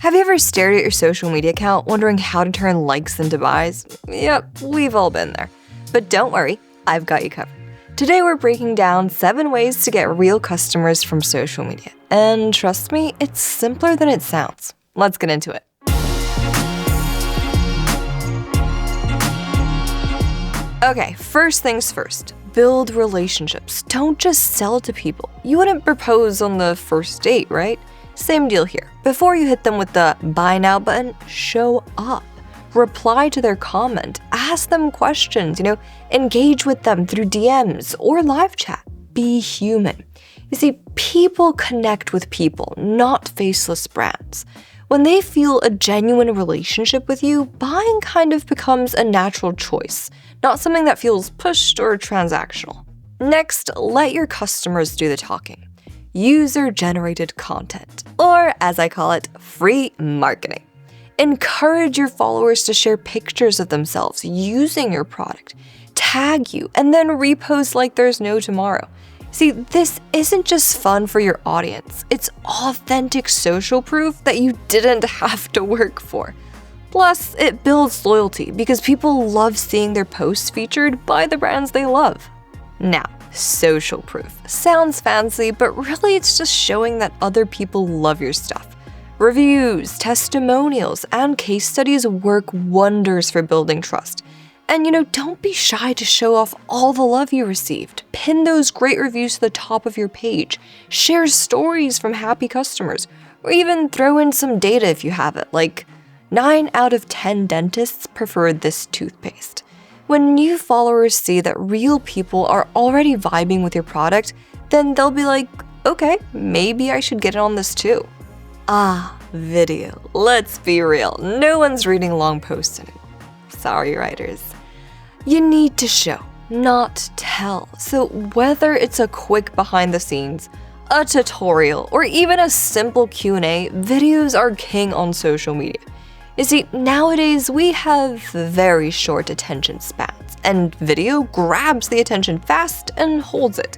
Have you ever stared at your social media account wondering how to turn likes into buys? Yep, we've all been there. But don't worry, I've got you covered. Today we're breaking down 7 ways to get real customers from social media. And trust me, it's simpler than it sounds. Let's get into it. Okay, first things first. Build relationships. Don't just sell to people. You wouldn't propose on the first date, right? Same deal here. Before you hit them with the buy now button, show up. Reply to their comment. Ask them questions, engage with them through DMs or live chat. Be human. You see, people connect with people, not faceless brands. When they feel a genuine relationship with you, buying kind of becomes a natural choice, not something that feels pushed or transactional. Next, let your customers do the talking. User-generated content, or as I call it, free marketing. Encourage your followers to share pictures of themselves using your product, tag you, and then repost like there's no tomorrow. See, this isn't just fun for your audience, it's authentic social proof that you didn't have to work for. Plus, it builds loyalty because people love seeing their posts featured by the brands they love. Now, social proof. Sounds fancy, but really it's just showing that other people love your stuff. Reviews, testimonials, and case studies work wonders for building trust. And don't be shy to show off all the love you received. Pin those great reviews to the top of your page. Share stories from happy customers. Or even throw in some data if you have it, like 9 out of 10 dentists preferred this toothpaste. When new followers see that real people are already vibing with your product, then they'll be like, okay, maybe I should get in on this too. Video. Let's be real. No one's reading long posts anymore. Sorry, writers. You need to show, not tell. So whether it's a quick behind the scenes, a tutorial, or even a simple Q&A, videos are king on social media. You see, nowadays we have very short attention spans, and video grabs the attention fast and holds it.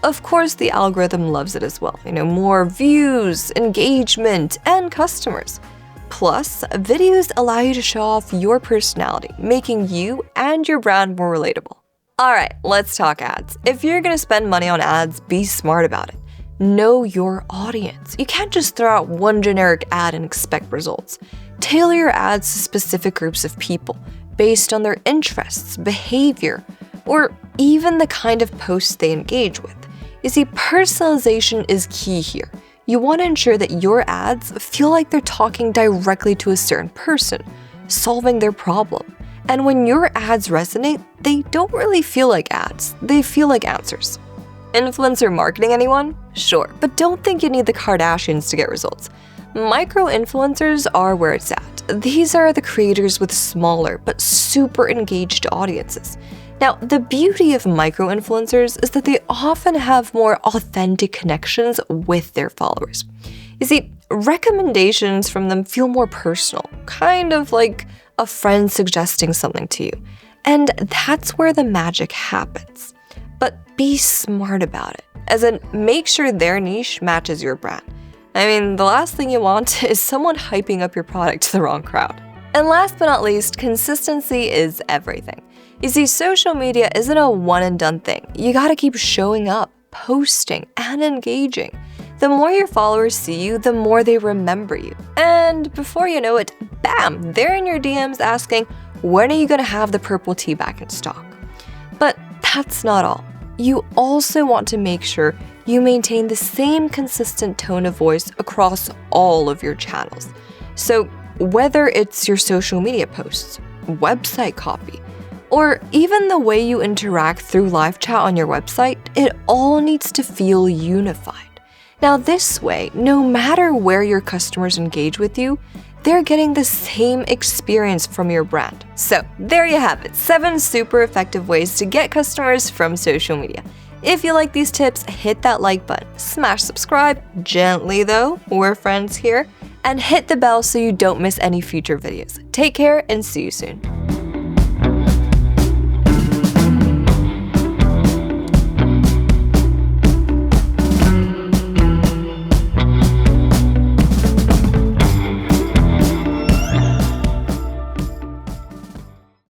Of course, the algorithm loves it as well. More views, engagement, and customers. Plus, videos allow you to show off your personality, making you and your brand more relatable. Alright, let's talk ads. If you're gonna spend money on ads, be smart about it. Know your audience. You can't just throw out one generic ad and expect results. Tailor your ads to specific groups of people based on their interests, behavior, or even the kind of posts they engage with. You see, personalization is key here. You want to ensure that your ads feel like they're talking directly to a certain person, solving their problem. And when your ads resonate, they don't really feel like ads, they feel like answers. Influencer marketing, anyone? Sure, but don't think you need the Kardashians to get results. Micro-influencers are where it's at. These are the creators with smaller but super engaged audiences. Now, the beauty of micro-influencers is that they often have more authentic connections with their followers. You see, recommendations from them feel more personal, kind of like a friend suggesting something to you. And that's where the magic happens. But be smart about it, as in make sure their niche matches your brand. The last thing you want is someone hyping up your product to the wrong crowd. And last but not least, consistency is everything. You see, social media isn't a one-and-done thing. You gotta keep showing up, posting, and engaging. The more your followers see you, the more they remember you. And before you know it, bam, they're in your DMs asking, when are you gonna have the purple tea back in stock? But that's not all. You also want to make sure you maintain the same consistent tone of voice across all of your channels. So whether it's your social media posts, website copy, or even the way you interact through live chat on your website, it all needs to feel unified. Now this way, no matter where your customers engage with you, they're getting the same experience from your brand. So there you have it, 7 super effective ways to get customers from social media. If you like these tips, hit that like button, smash subscribe, gently though, we're friends here, and hit the bell so you don't miss any future videos. Take care and see you soon.